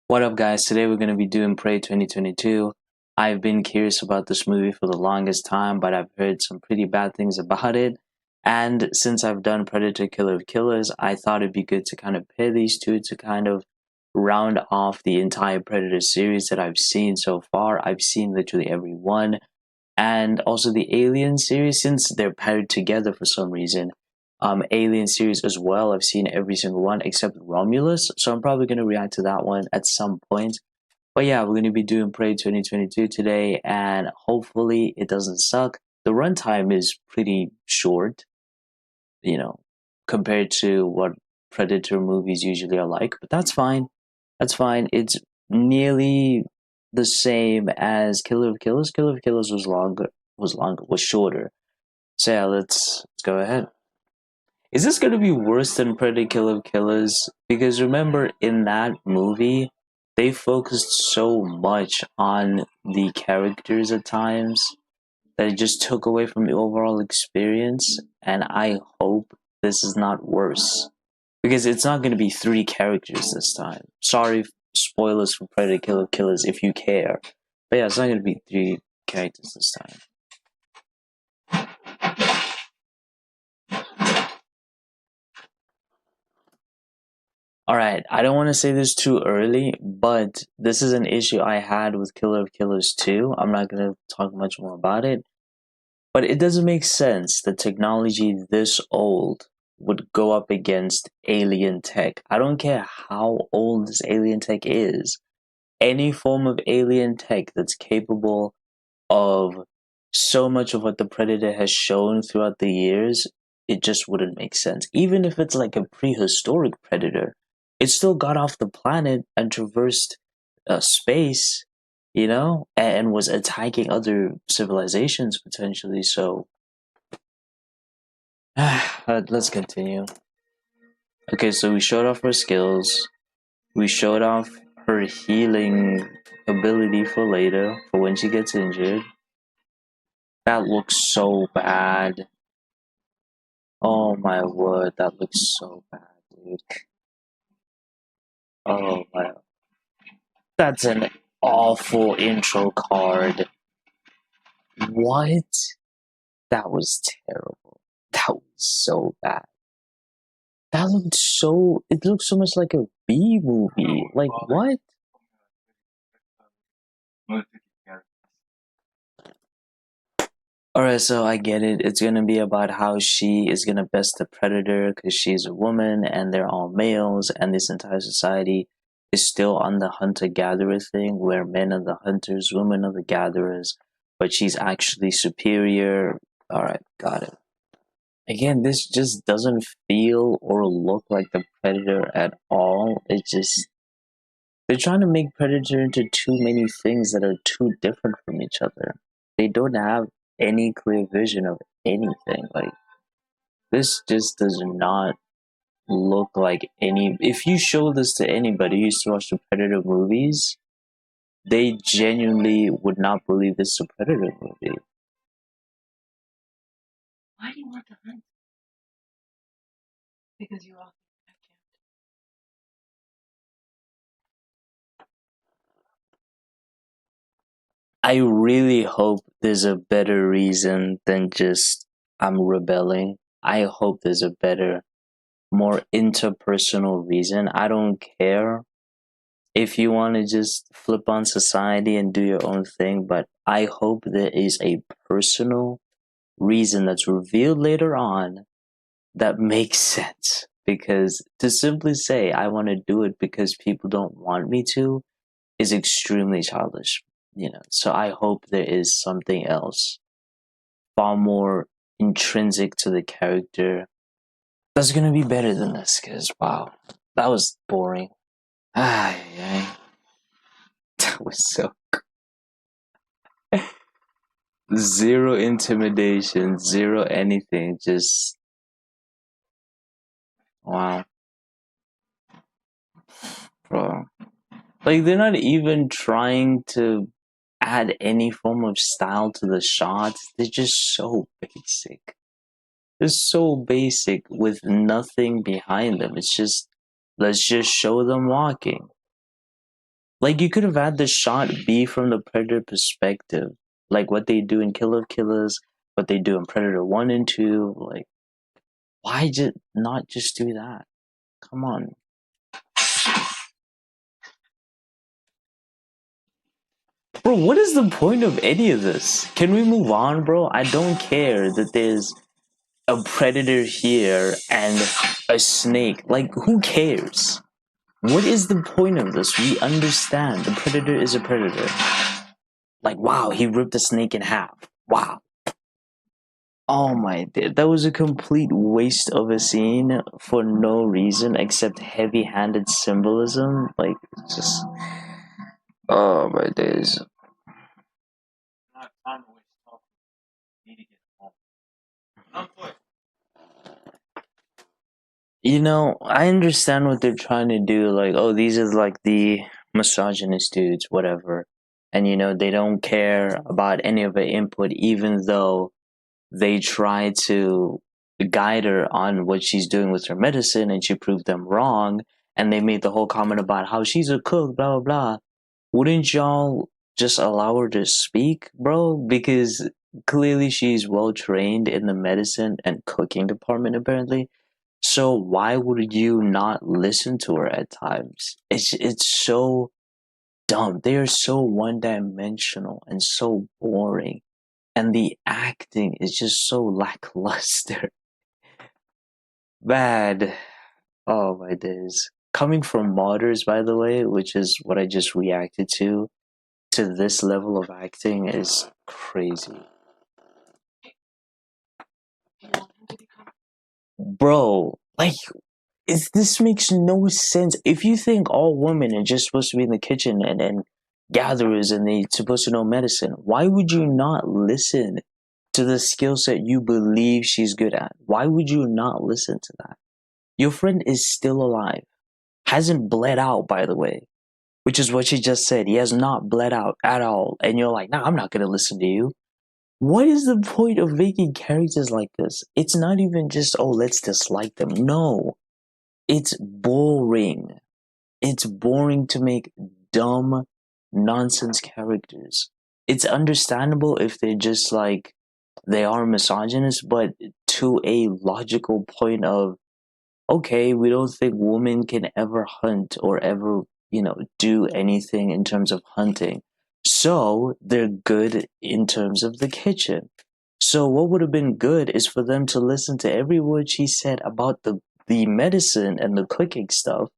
What up, guys? Today we're going to be doing Prey 2022. I've been curious about this movie for the longest time, but I've heard some pretty bad things about it. And since I've done Predator Killer of Killers, I thought it'd be good to kind of pair these two to kind of round off the entire Predator series that I've seen so far. I've seen literally every one. And also the Alien series, since they're paired together for some reason. Alien series as well. I've seen every single one except Romulus, so I'm probably going to react to that one at some point. But yeah, we're going to be doing Prey 2022 today, and hopefully it doesn't suck. The runtime is pretty short, you know, compared to what Predator movies usually are like, but that's fine. That's fine. It's nearly the same as Killer of Killers. Killer of Killers was shorter. So yeah, let's go ahead. Is this going to be worse than Predator Kill of Killers? Because remember, in that movie, they focused so much on the characters at times that it just took away from the overall experience. And I hope this is not worse. Because it's not going to be three characters this time. Sorry, spoilers for Predator Kill of Killers if you care. But yeah, it's not going to be three characters this time. Alright, I don't want to say this too early, but this is an issue I had with Killer of Killers 2. I'm not going to talk much more about it. But it doesn't make sense that technology this old would go up against alien tech. I don't care how old this alien tech is. Any form of alien tech that's capable of so much of what the Predator has shown throughout the years, it just wouldn't make sense. Even if it's like a prehistoric Predator, it still got off the planet and traversed space, and was attacking other civilizations potentially. So, let's continue. Okay, so we showed off her skills. We showed off her healing ability for later, for when she gets injured. That looks so bad. Oh my word, that looks so bad, dude. Oh my. That's an awful intro card. What? That was terrible. That was so bad. That looked so. It looked so much like a B movie. Like, what? Alright, so I get it. It's gonna be about how she is gonna best the predator because she's a woman and they're all males, and this entire society is still on the hunter gatherer thing where men are the hunters, women are the gatherers, but she's actually superior. Alright, got it. Again, this just doesn't feel or look like the predator at all. It just. They're trying to make Predator into too many things that are too different from each other. They don't have any clear vision of anything. Like, this just does not look like any. If you show this to anybody who used to watch the Predator movies, they genuinely would not believe this is a Predator movie. Why do you want to hunt? Because you all I can't. I really hope there's a better reason than just I'm rebelling. I hope there's a better, more interpersonal reason. I don't care if you want to just flip on society and do your own thing, but I hope there is a personal reason that's revealed later on that makes sense. Because to simply say, I want to do it because people don't want me to, is extremely childish. So I hope there is something else far more intrinsic to the character that's gonna be better than this. Because wow, that was boring. Ah, that was so zero intimidation, zero anything. Just wow, bro. Like they're not even trying to add any form of style to the shots. They're just so basic. They're so basic with nothing behind them. It's just let's just show them walking. Like you could have had the shot be from the predator perspective, like what they do in Killer of Killers, what they do in Predator 1 and 2. Like, why just not just do that? Come on. Bro, what is the point of any of this? Can we move on, bro? I don't care that there's a predator here and a snake. Like, who cares? What is the point of this? We understand the predator is a predator. Like, wow, he ripped the snake in half. Wow. Oh my god, that was a complete waste of a scene for no reason except heavy-handed symbolism. Like, it's just. Oh my days. You know, I understand what they're trying to do. Like, oh, these are like the misogynist dudes, whatever. And, you know, they don't care about any of the input, even though they try to guide her on what she's doing with her medicine and she proved them wrong. And they made the whole comment about how she's a cook, blah, blah, blah. Wouldn't y'all just allow her to speak, bro? Because clearly she's well trained in the medicine and cooking department, apparently. So why would you not listen to her at times? It's so dumb. They are so one dimensional and so boring. And the acting is just so lackluster. Bad. Oh my days. Coming from modders, by the way, which is what I just reacted to this level of acting is crazy. Bro, like, this makes no sense. If you think all women are just supposed to be in the kitchen and gatherers and they're supposed to know medicine, why would you not listen to the skill set you believe she's good at? Why would you not listen to that? Your friend is still alive. Hasn't bled out, by the way, which is what she just said. He has not bled out at all. And you're like, nah, I'm not going to listen to you. What is the point of making characters like this? It's not even just, oh, let's dislike them. No. It's boring. It's boring to make dumb nonsense characters. It's understandable if they're just like, they are misogynist, but to a logical point of, okay, we don't think women can ever hunt or ever, you know, do anything in terms of hunting. So they're good in terms of the kitchen. So what would have been good is for them to listen to every word she said about the medicine and the cooking stuff.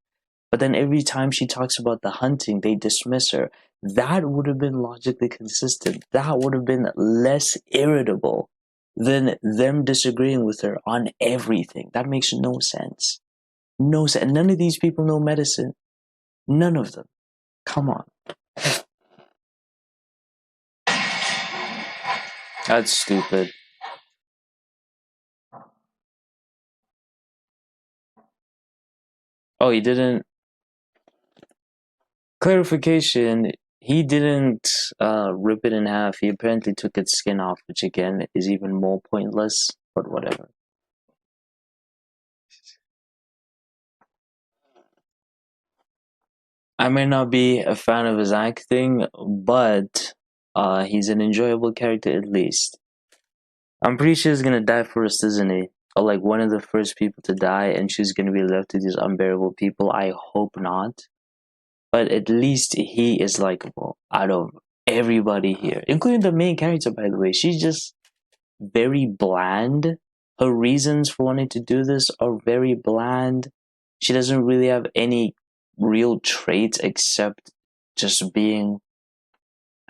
But then every time she talks about the hunting, they dismiss her. That would have been logically consistent. That would have been less irritable than them disagreeing with her on everything. That makes no sense. No sense. And none of these people know medicine. None of them. Come on. That's stupid. Oh, he didn't. Clarification, he didn't rip it in half. He apparently took its skin off, which again is even more pointless, but whatever. I may not be a fan of his acting, but he's an enjoyable character at least. I'm pretty sure he's gonna die first, isn't he? Or like one of the first people to die, and she's gonna be left with these unbearable people. I hope not. But at least he is likable out of everybody here, including the main character, by the way. She's just very bland. Her reasons for wanting to do this are very bland. She doesn't really have any real traits except just being.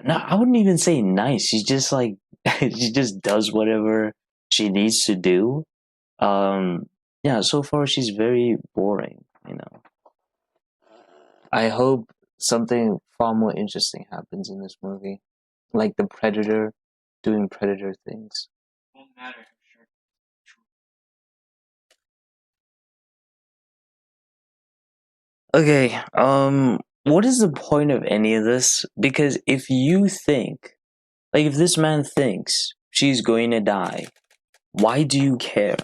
No, I wouldn't even say nice. She's just like she just does whatever she needs to do. Yeah, so far she's very boring, you know. I hope something far more interesting happens in this movie. Like the Predator doing Predator things. Won't matter. I'm sure. Okay, what is the point of any of this? Because if you think, like if this man thinks she's going to die, why do you care?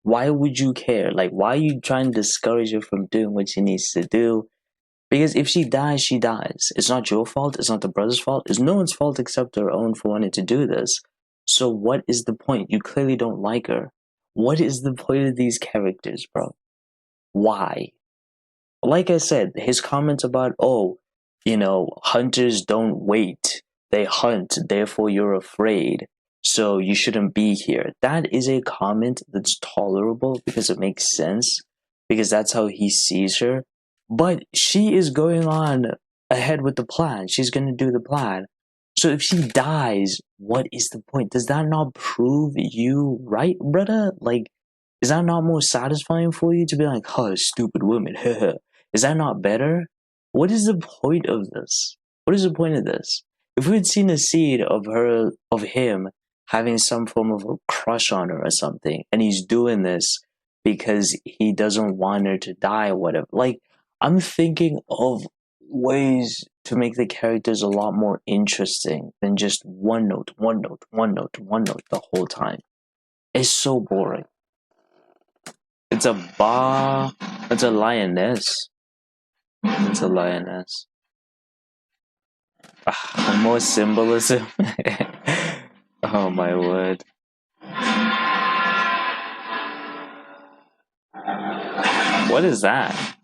Why would you care? Like, why are you trying to discourage her from doing what she needs to do? Because if she dies, she dies. It's not your fault. It's not the brother's fault. It's no one's fault except her own for wanting to do this. So what is the point? You clearly don't like her. What is the point of these characters, bro? Why? Like I said, his comments about, oh, hunters don't wait. They hunt, therefore you're afraid. So you shouldn't be here. That is a comment that's tolerable because it makes sense. Because that's how he sees her. But she is going on ahead with the plan. She's going to do the plan. So if she dies, what is the point? Does that not prove you right, brother? Like, is that not more satisfying for you to be like, oh, stupid woman? Is that not better? What is the point of this? What is the point of this? If we had seen a seed of him having some form of a crush on her or something, and he's doing this because he doesn't want her to die or whatever. Like, I'm thinking of ways to make the characters a lot more interesting than just one note, one note, one note, one note the whole time. It's so boring. It's a bar. It's a lioness. It's a lioness. More symbolism. Oh my word. What is that?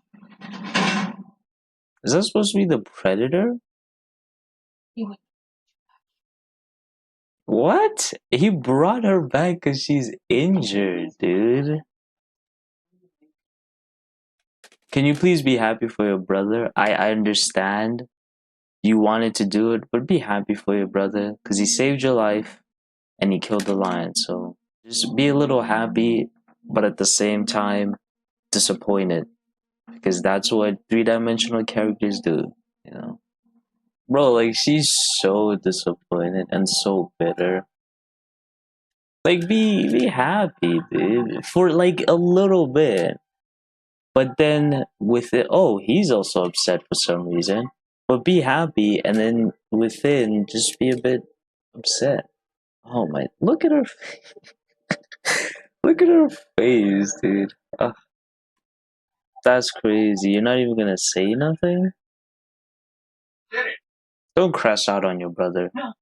Is that supposed to be the predator? He went. What? He brought her back because she's injured, dude. Can you please be happy for your brother? I understand you wanted to do it, but be happy for your brother because he saved your life and he killed the lion. So just be a little happy, but at the same time, disappointed because that's what three-dimensional characters do, you know? Bro, like, she's so disappointed and so bitter. Like, be happy, dude, for like a little bit. But then with it, oh, he's also upset for some reason. But be happy, and then within, just be a bit upset. Oh my! Look at her. Look at her face, dude. That's crazy. You're not even gonna say nothing. Don't crash out on your brother. No.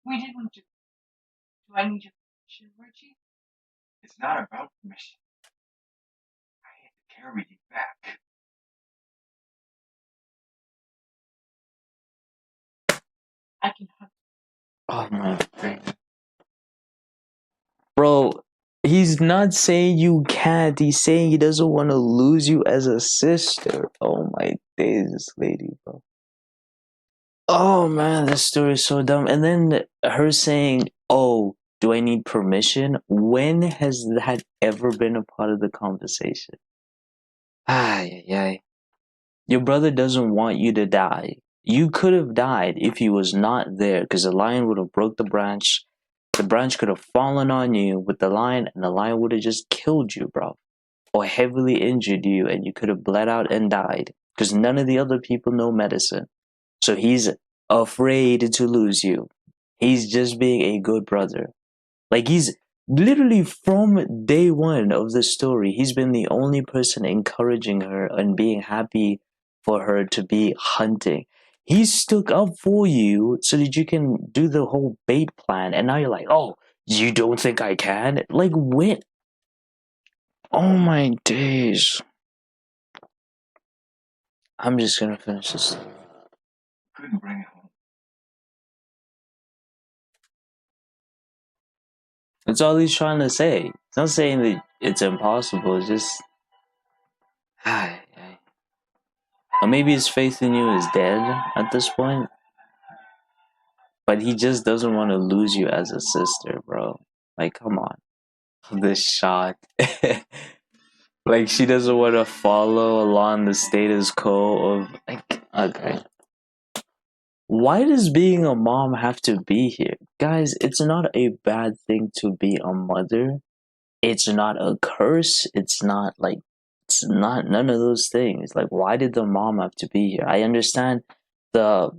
We didn't do. Do I need your permission, Richie? It's not about permission. I had to carry you back. I can hunt. Oh my god. Bro, he's not saying you can't. He's saying he doesn't want to lose you as a sister. Oh my days, this lady, bro. Oh man, this story is so dumb. And then her saying, oh, do I need permission? When has that ever been a part of the conversation? Ay, ay, ay. Your brother doesn't want you to die. You could have died if he was not there because the lion would have broke the branch. The branch could have fallen on you with the lion and the lion would have just killed you, bro. Or heavily injured you and you could have bled out and died because none of the other people know medicine. So he's afraid to lose you. He's just being a good brother. Like, he's literally from day one of the story, he's been the only person encouraging her and being happy for her to be hunting. He stuck up for you so that you can do the whole bait plan. And now you're like, oh, you don't think I can? Like, when? Oh my days. I'm just gonna finish this. Couldn't bring it home. That's all he's trying to say. He's not saying that it's impossible. It's just, or maybe his faith in you is dead at this point. But he just doesn't want to lose you as a sister, bro. Like, come on. This shot. Like, she doesn't want to follow along the status quo of, like, okay. Why does being a mom have to be here? Guys, it's not a bad thing to be a mother. It's not a curse. It's not like, it's not none of those things. Like, why did the mom have to be here? I understand the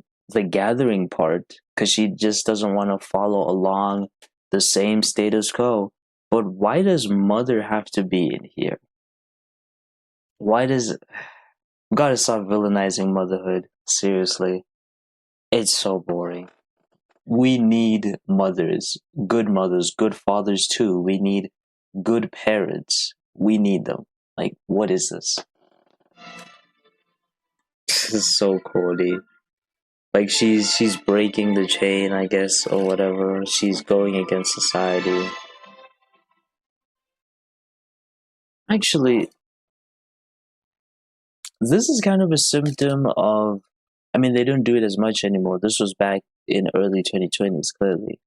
gathering part because she just doesn't want to follow along the same status quo. But why does mother have to be in here? Why does We gotta stop villainizing motherhood. Seriously. It's so boring. We need mothers, good fathers too. We need good parents. We need them. Like, what is this? This is so corny. Like she's breaking the chain, I guess, or whatever. She's going against society. Actually, this is kind of a symptom of. I mean, they don't do it as much anymore. This was back in early 2020s, clearly.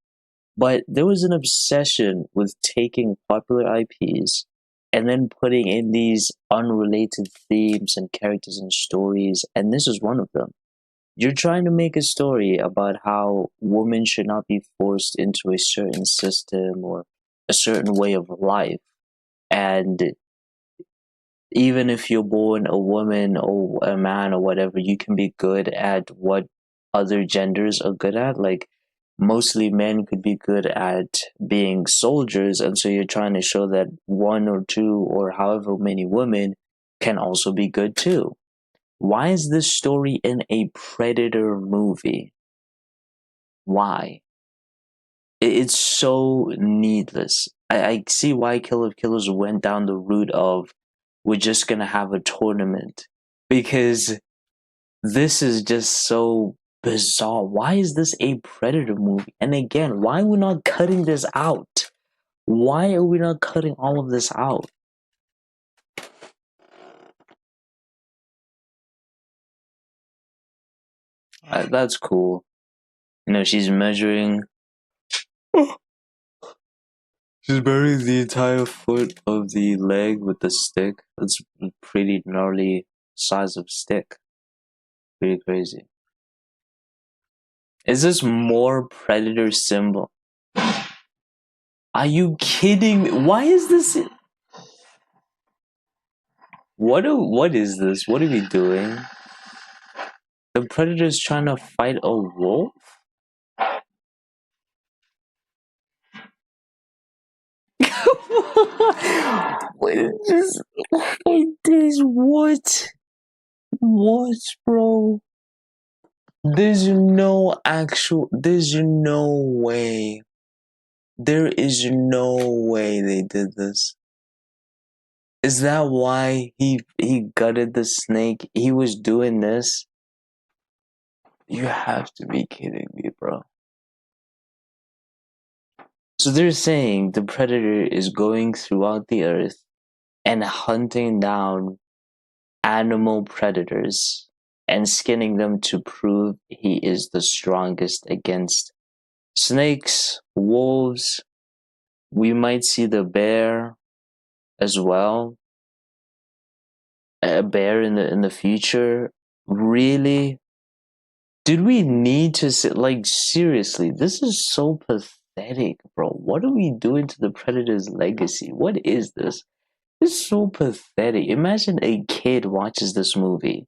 But there was an obsession with taking popular IPs and then putting in these unrelated themes and characters and stories, and this is one of them. You're trying to make a story about how women should not be forced into a certain system or a certain way of life. And even if you're born a woman or a man or whatever, you can be good at what other genders are good at. Like, mostly men could be good at being soldiers, and so you're trying to show that one or two or however many women can also be good too. Why is this story in a Predator movie? Why? It's so needless. I see why Kill of Killers went down the route of we're just gonna have a tournament, because this is just so bizarre. Why is this a Predator movie? And again, why are we not cutting this out? Why are we not cutting all of this out? That's cool. You know, she's measuring. She's burying the entire foot of the leg with the stick. That's a pretty gnarly size of stick. Pretty crazy. Is this more Predator symbol? Are you kidding me? Why is this? What is this? What are we doing? The Predator's trying to fight a wolf? Wait, what? What, bro? There's no way. There is no way they did this. Is that why he gutted the snake? He was doing this? You have to be kidding me, bro. So they're saying the Predator is going throughout the earth and hunting down animal predators and skinning them to prove he is the strongest against snakes, wolves. We might see the bear as well. A bear in the future. Really? Did we need to sit, like, seriously? This is so pathetic, bro. What are we doing to the Predator's legacy? What is this? This is so pathetic. Imagine a kid watches this movie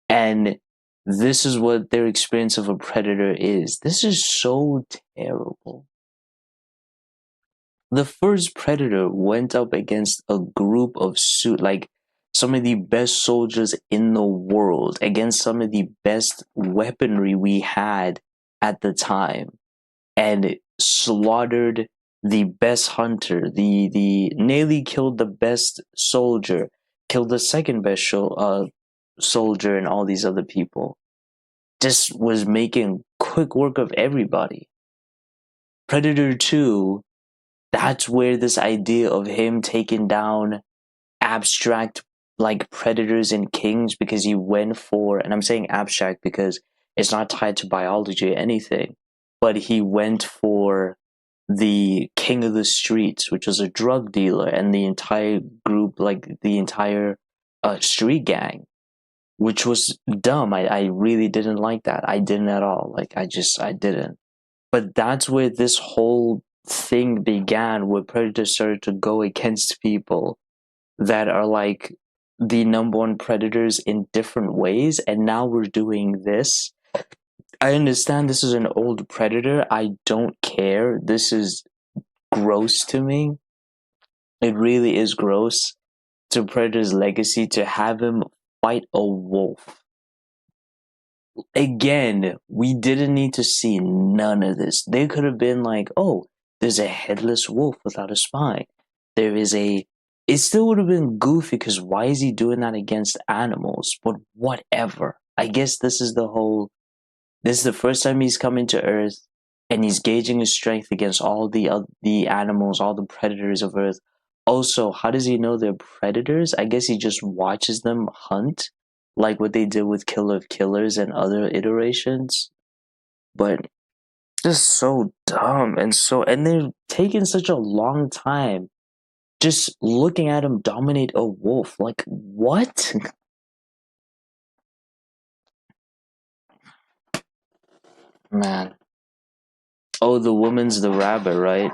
and this is what their experience of a predator is. This is so terrible. The first Predator went up against a group of like some of the best soldiers in the world, against some of the best weaponry we had at the time, and slaughtered the best hunter, the nearly killed the best soldier, killed the second best soldier, and all these other people. Just was making quick work of everybody. Predator 2, that's where this idea of him taking down abstract like predators and kings, because he went for, and I'm saying abstract because it's not tied to biology or anything, but he went for the king of the streets, which was a drug dealer, and the entire group, like the entire street gang, which was dumb. I really didn't like that. I didn't at all. Like, I didn't. But that's where this whole thing began, where predators started to go against people that are like the number one predators in different ways, and now we're doing this. I understand this is an old predator. I don't care. This is gross to me. It really is gross to Predator's legacy to have him fight a wolf. Again, we didn't need to see none of this. They could have been like, oh, there's a headless wolf without a spine. There is a. It still would have been goofy because why is he doing that against animals? But whatever. I guess this is the whole. This is the first time he's coming to Earth, and he's gauging his strength against all the animals, all the predators of Earth. Also, how does he know they're predators? I guess he just watches them hunt, like what they did with Killer of Killers and other iterations. But just so dumb and they're taking such a long time just looking at him dominate a wolf. Like what? Man. Oh, the woman's the rabbit, right?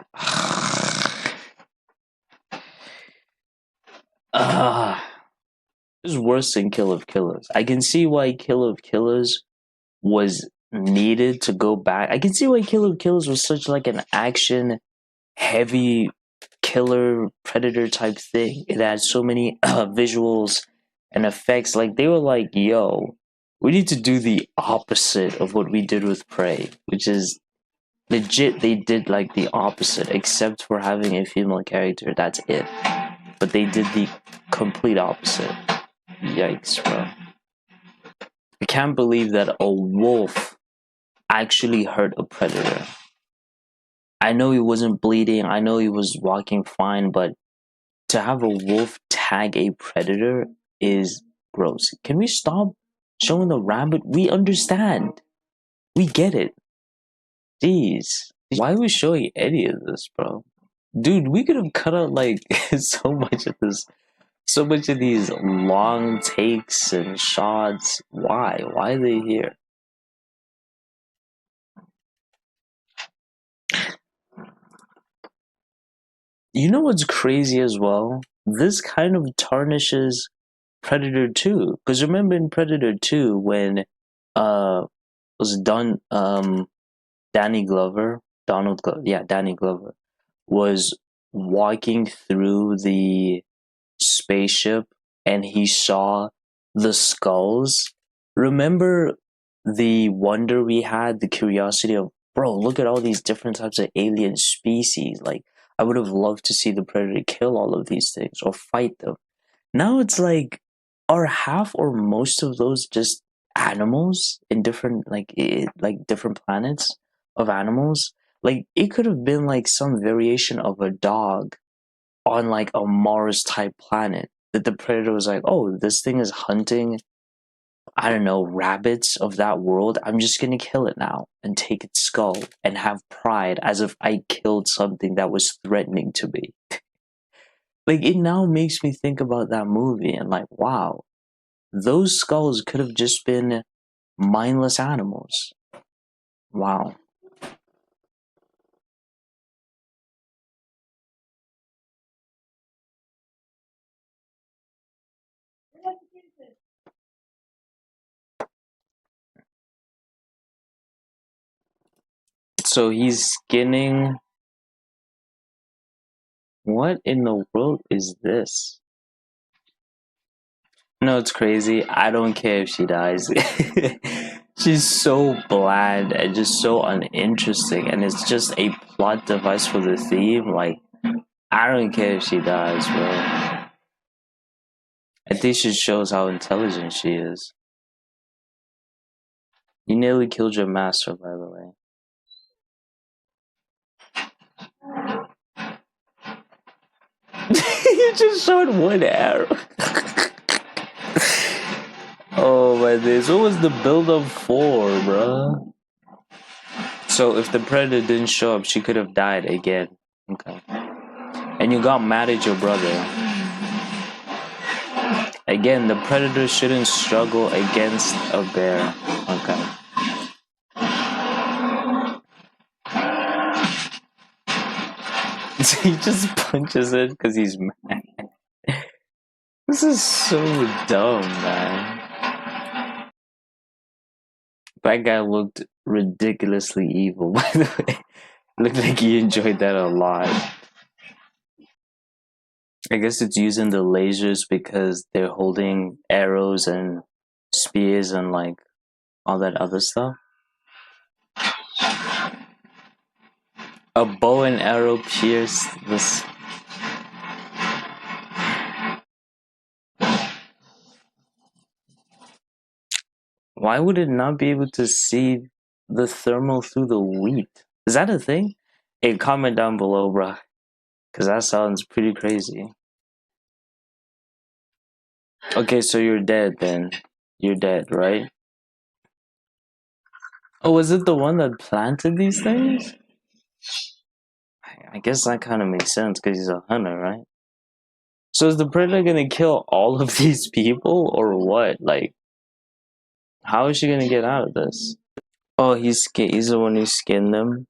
This is worse than Kill of Killers. I can see why Kill of Killers was needed to go back. I can see why Kill of Killers was such like an action heavy killer predator type thing. It had so many visuals and effects. Like they were like, yo, we need to do the opposite of what we did with Prey, which is legit. They did like the opposite, except for having a female character. That's it. But they did the complete opposite. Yikes, bro. I can't believe that a wolf actually hurt a predator. I know he wasn't bleeding, I know he was walking fine, but to have a wolf tag a predator is gross. Can we stop showing the rabbit? We understand. We get it. Jeez. Why are we showing any of this, bro? Dude, we could have cut out like so much of this. So much of these long takes and shots. Why? Why are they here? You know what's crazy as well? This kind of tarnishes Predator 2. Because remember in Predator 2 when was done Danny Glover, Danny Glover was walking through the spaceship and he saw the skulls. Remember the wonder we had, the curiosity of, bro, look at all these different types of alien species. Like, I would have loved to see the Predator kill all of these things or fight them. Now it's like, are half or most of those just animals in different, like different planets of animals? Like, it could have been like some variation of a dog on like a Mars type planet that the predator was like, oh, this thing is hunting, I don't know, rabbits of that world. I'm just gonna kill it now and take its skull and have pride as if I killed something that was threatening to me. Like, it now makes me think about that movie and like, wow, those skulls could have just been mindless animals. Wow. So he's skinning. What in the world is this? No, it's crazy. I don't care if she dies. She's so bland and just so uninteresting, and it's just a plot device for the theme. Like, I don't care if she dies, bro. I think she shows how intelligent she is. You nearly killed your master, by the way. You just shot one arrow. Oh my days, what was the build up for, bruh? So if the predator didn't show up, she could have died again. Okay. And you got mad at your brother. Again, the predator shouldn't struggle against a bear. Okay. He just punches it because he's mad. This is so dumb, man. That guy looked ridiculously evil, by the way. Looked like he enjoyed that a lot. I guess it's using the lasers because they're holding arrows and spears and like all that other stuff. A bow and arrow pierce this. Why would it not be able to see the thermal through the wheat? Is that a thing? Hey, comment down below, bro. Because that sounds pretty crazy. Okay, so you're dead then. You're dead, right? Oh, was it the one that planted these things? I guess that kind of makes sense because he's a hunter, right? So is the predator gonna kill all of these people or what? Like, how is she gonna get out of this? Oh, he's the one who skinned them.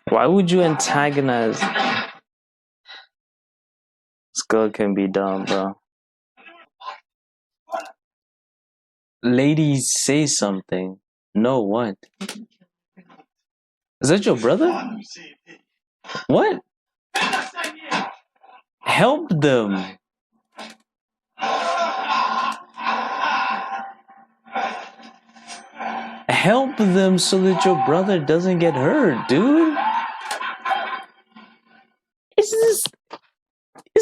Why would you antagonize? Skull can be dumb, bro. Ladies, say something. No, what? Is that your brother? What? Help them. Help them so that your brother doesn't get hurt, dude. Is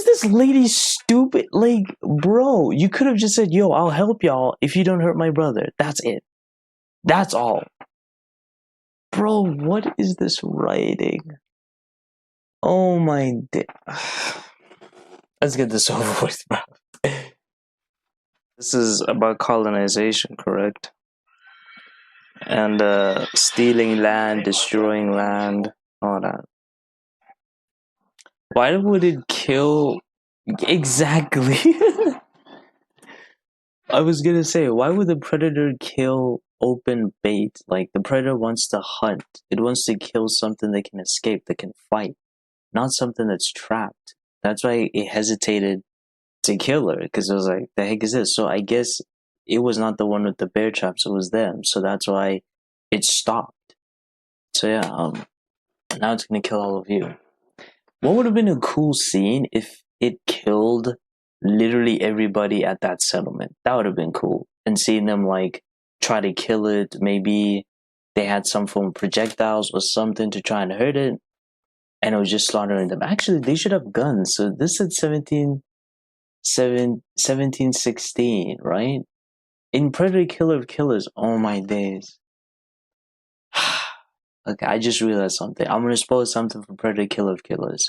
this lady stupid? Like, bro, you could have just said, yo, I'll help y'all if you don't hurt my brother. That's it. That's all. Bro, what is this writing? Oh my Let's get this over with, bro. This is about colonization, correct? And stealing land, destroying land, all that. Why would it kill? Exactly. I was gonna say, why would the predator kill open bait? Like, the predator wants to hunt. It wants to kill something that can escape, that can fight, not something that's trapped. That's why it hesitated to kill her, because it was like, the heck is this? So I guess it was not the one with the bear traps, it was them. So that's why it stopped. So yeah, now it's gonna kill all of you. What would have been a cool scene if it killed literally everybody at that settlement? That would have been cool. And seeing them like try to kill it, maybe they had some form of projectiles or something to try and hurt it, and it was just slaughtering them. Actually, they should have guns. So this said 1716, right? In Predator Killer of Killers, oh my days. Okay, I just realized something. I'm gonna spoil something from Predator Killer of Killers.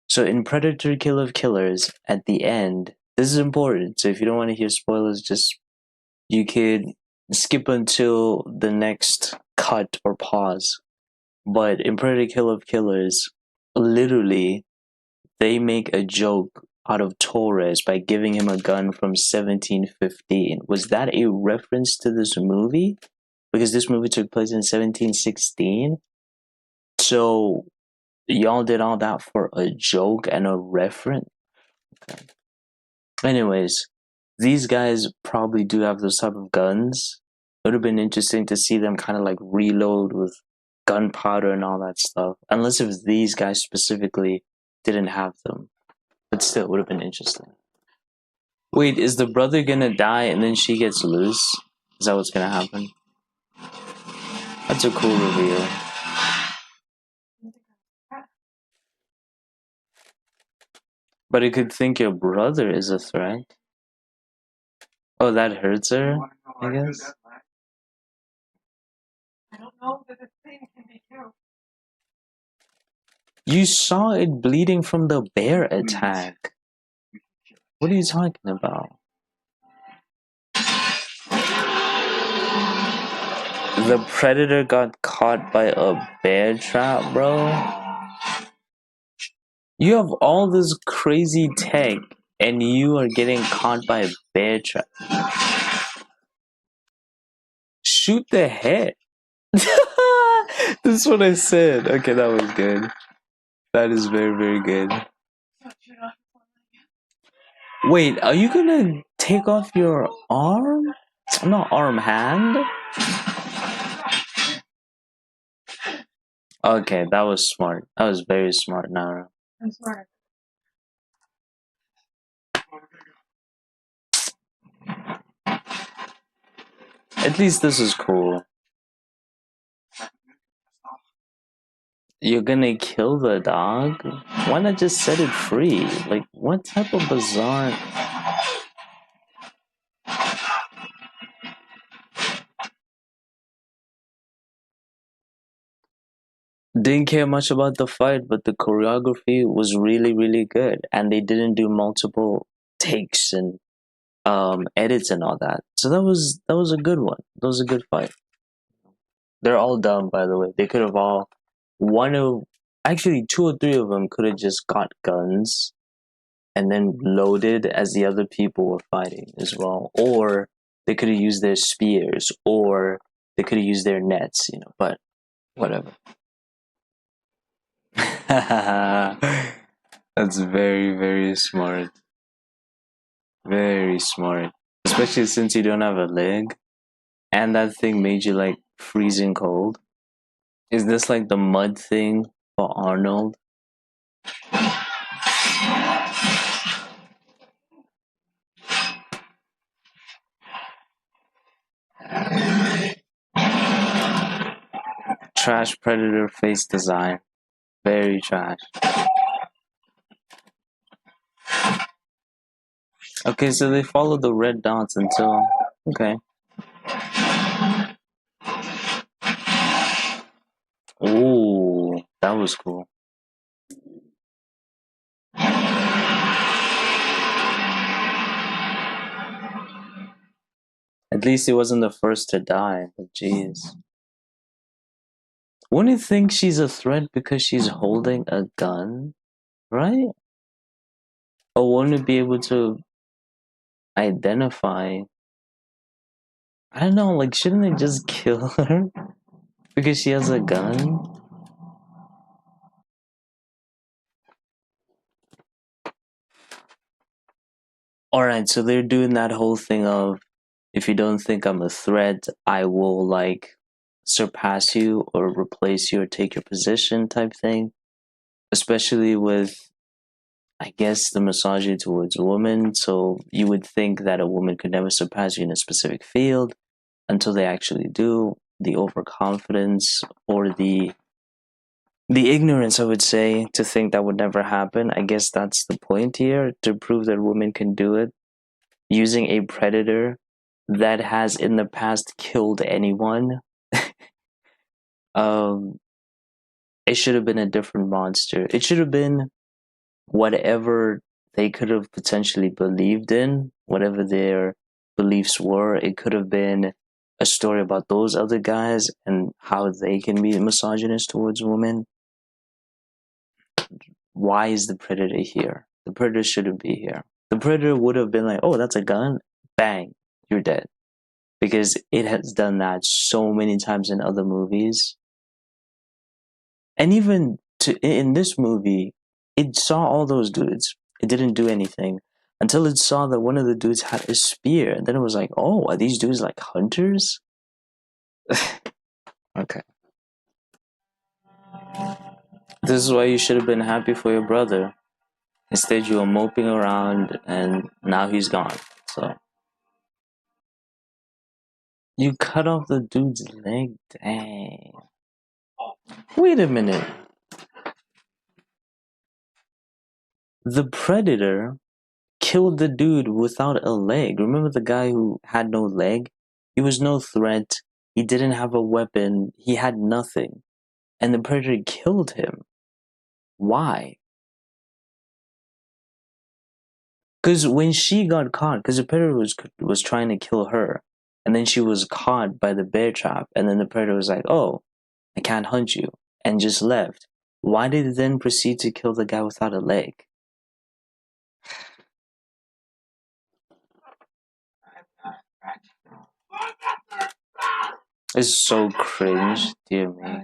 So in Predator Killer of Killers, at the end, this is important. So if you don't want to hear spoilers, you could skip until the next cut or pause. But in Predator Killer of Killers, literally, they make a joke out of Torres by giving him a gun from 1715. Was that a reference to this movie? Because this movie took place in 1716. So y'all did all that for a joke and a reference? Okay. Anyways, these guys probably do have those type of guns. It would have been interesting to see them kind of like reload with gunpowder and all that stuff. Unless if these guys specifically didn't have them. But still, it would have been interesting. Wait, is the brother gonna die and then she gets loose? Is that what's gonna happen? That's a cool reveal. But it could think your brother is a threat. Oh, that hurts her, I guess? I don't know that the thing can be killed. You saw it bleeding from the bear attack. What are you talking about? The predator got caught by a bear trap, bro? You have all this crazy tech and you are getting caught by a bear trap. Shoot the head. This is what I said. Okay, that was good. That is very, very good. Wait, are you gonna take off your arm? Not arm, hand? Okay, that was smart. That was very smart, Nara. I'm smart. At least this is cool. You're gonna kill the dog? Why not just set it free? Like, what type of bizarre... Didn't care much about the fight, but the choreography was really, really good. And they didn't do multiple takes and edits and all that. So that was a good one. That was a good fight. They're all dumb, by the way. They could have all... Actually, 2 or 3 of them could have just got guns and then loaded as the other people were fighting as well. Or they could have used their spears, or they could have used their nets, but whatever. That's very, very smart. Very smart. Especially since you don't have a leg, and that thing made you like freezing cold. Is this like the mud thing for Arnold? Trash Predator face design. Very trash. Okay, so they follow the red dots until... Okay. Ooh, that was cool. At least he wasn't the first to die, but jeez. Wouldn't you think she's a threat because she's holding a gun? Right? Or wouldn't it be able to identify... I don't know, like, shouldn't they just kill her? Because she has a gun? Alright, so they're doing that whole thing of, if you don't think I'm a threat, I will, like, surpass you or replace you or take your position type thing. Especially with, I guess, the misogyny towards women. So you would think that a woman could never surpass you in a specific field until they actually do. The overconfidence or the ignorance, I would say, to think that would never happen. I guess that's the point here, to prove that women can do it using a predator that has in the past killed anyone. It should have been a different monster. It should have been whatever they could have potentially believed in, whatever their beliefs were. It could have been a story about those other guys and how they can be misogynist towards women. Why is the predator here? The predator shouldn't be here. The predator would have been like, oh, that's a gun. Bang, you're dead. Because it has done that so many times in other movies. And even in this movie, it saw all those dudes. It didn't do anything until it saw that one of the dudes had a spear. And then it was like, oh, are these dudes like hunters? Okay. This is why you should have been happy for your brother. Instead, you were moping around and now he's gone. So. You cut off the dude's leg? Dang. Wait a minute. The predator killed the dude without a leg. Remember the guy who had no leg? He was no threat. He didn't have a weapon. He had nothing. And the predator killed him. Why? Because when she got caught, because the predator was trying to kill her, and then she was caught by the bear trap, and then the predator was like, oh, I can't hunt you, and just left. Why did it then proceed to kill the guy without a leg? It's so cringe, dear me.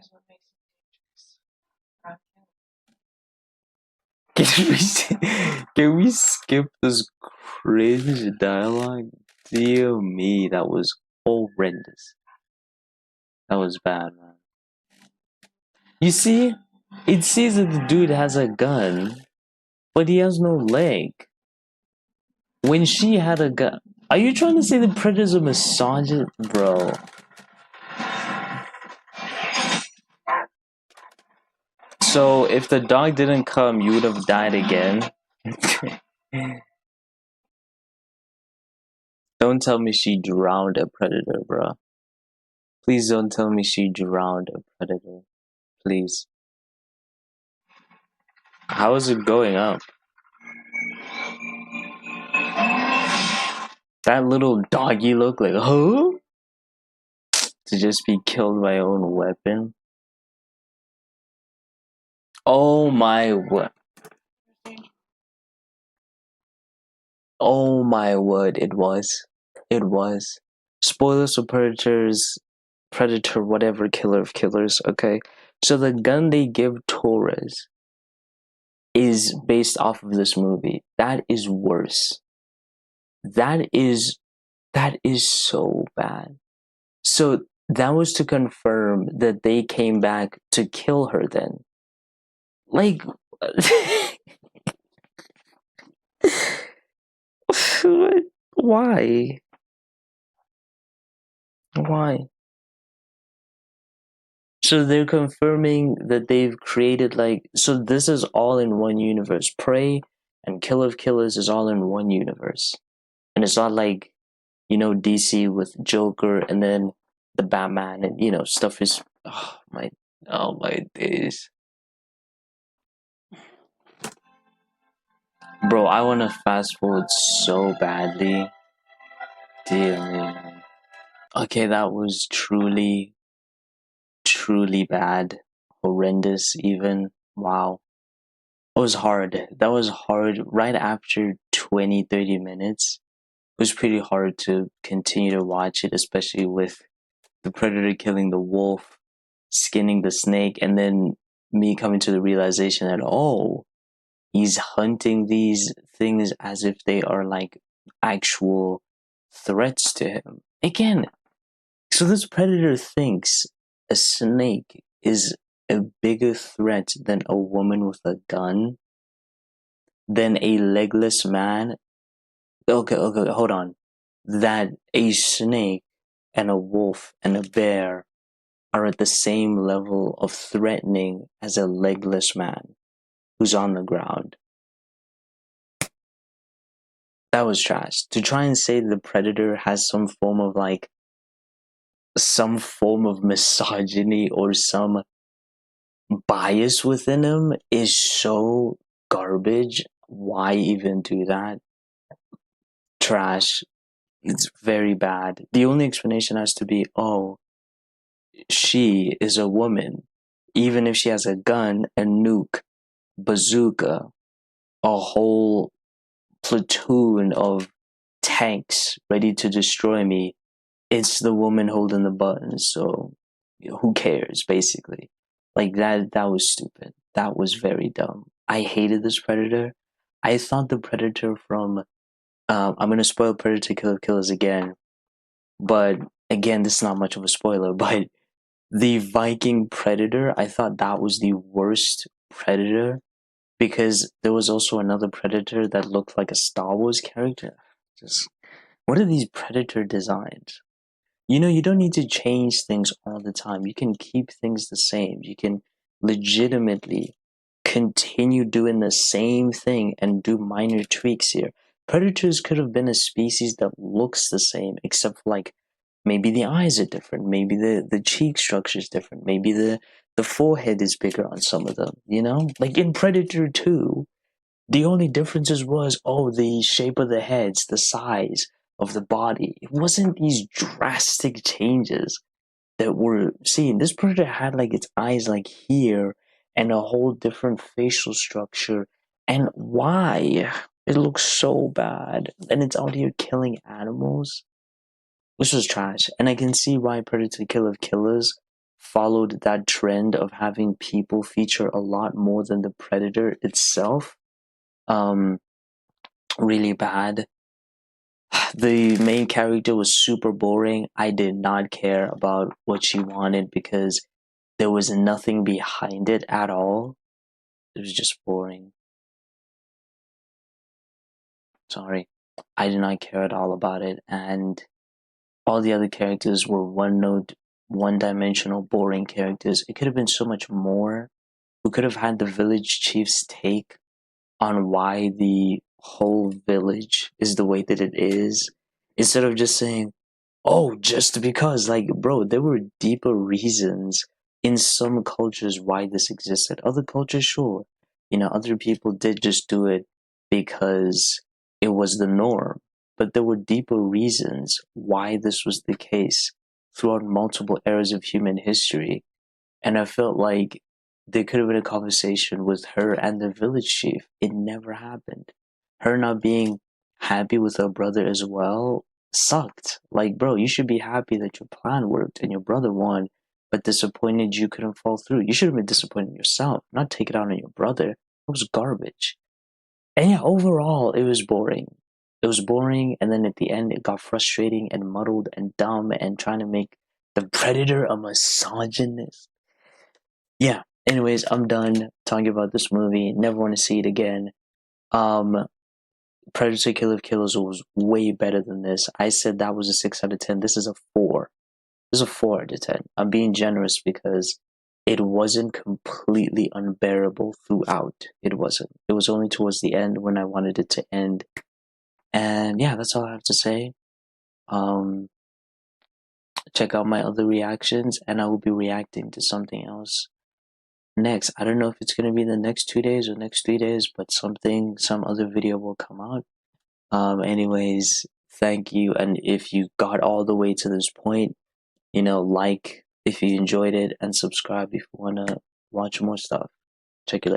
Can we skip this cringe dialogue? Dear me, that was horrendous. That was bad, man. You see, it sees that the dude has a gun, but he has no leg. When she had a gun, Are you trying to say the Predator's a misogynist, bro? So if the dog didn't come, you would have died again. Don't tell me she drowned a predator, bro. Please don't tell me she drowned a predator. Please. How is it going up? That little doggy look like, huh? To just be killed by your own weapon. Oh my word. Oh my word, it was. It was. Spoilers for Predator, whatever, Killer of Killers, okay? So the gun they give Torres is based off of this movie. That is worse. That is so bad. So that was to confirm that they came back to kill her then. Like why? Why? So they're confirming that they've created so this is all in one universe. Prey and Kill of Killers is all in one universe. And it's not like, DC with Joker and then the Batman and stuff is oh my days. Bro, I wanna fast forward so badly. Dear me, man. Okay, that was truly bad. Horrendous even. Wow. It was hard. That was hard. Right after 20-30 minutes, it was pretty hard to continue to watch it, especially with the predator killing the wolf, skinning the snake, and then me coming to the realization that, oh, he's hunting these things as if they are like actual threats to him. Again, so this predator thinks a snake is a bigger threat than a woman with a gun, than a legless man. Okay, hold on. That a snake and a wolf and a bear are at the same level of threatening as a legless man who's on the ground. That was trash. To try and say the predator has some form of misogyny or some bias within him is so garbage. Why even do that? Trash. It's very bad. The only explanation has to be, oh, she is a woman. Even if she has a gun, a nuke, bazooka, a whole platoon of tanks ready to destroy me, it's the woman holding the buttons. So who cares, basically? Like that was stupid. That was very dumb. I hated this predator. I thought the predator from I'm gonna spoil Predator Kill of Killers again, but again, this is not much of a spoiler, but the Viking Predator, I thought that was the worst Predator because there was also another Predator that looked like a Star Wars character. Just what are these Predator designs? You don't need to change things all the time. You can keep things the same. You can legitimately continue doing the same thing and do minor tweaks here. Predators could have been a species that looks the same, except for maybe the eyes are different, maybe the cheek structure is different, maybe the forehead is bigger on some of them, Like in Predator 2, the only differences was, oh, the shape of the heads, the size of the body. It wasn't these drastic changes that were seen. This predator had its eyes here and a whole different facial structure. And why? It looks so bad. And it's out here killing animals. This was trash. And I can see why Predator Kill of Killers followed that trend of having people feature a lot more than the predator itself. Really bad. The main character was super boring. I did not care about what she wanted because there was nothing behind it at all. It was just boring. Sorry. I did not care at all about it, and all the other characters were one note, one dimensional, boring characters. It could have been so much more. We could have had the village chief's take on why the whole village is the way that it is, instead of just saying, oh, just because. Like, bro, there were deeper reasons in some cultures why this existed. Other cultures, sure. Other people did just do it because it was the norm. But there were deeper reasons why this was the case throughout multiple eras of human history. And I felt like there could have been a conversation with her and the village chief. It never happened. Her not being happy with her brother as well sucked. Like, bro, you should be happy that your plan worked and your brother won, but disappointed you couldn't fall through. You should have been disappointed in yourself, not take it out on your brother. It was garbage. And yeah, overall, it was boring. It was boring, and then at the end, it got frustrating and muddled and dumb and trying to make the Predator a misogynist. Yeah. Anyways, I'm done talking about this movie. Never want to see it again. Predator Killer of Killers was way better than this. I said that was a 6 out of 10. This is a 4. This is a 4 out of 10. I'm being generous because it wasn't completely unbearable throughout. It wasn't. It was only towards the end when I wanted it to end. And yeah, that's all I have to say. Check out my other reactions, and I will be reacting to something else next. I don't know if it's going to be the next 2 days or next 3 days, but some other video will come out. Anyways, thank you. And if you got all the way to this point, like if you enjoyed it, and subscribe if you want to watch more stuff. Check you later.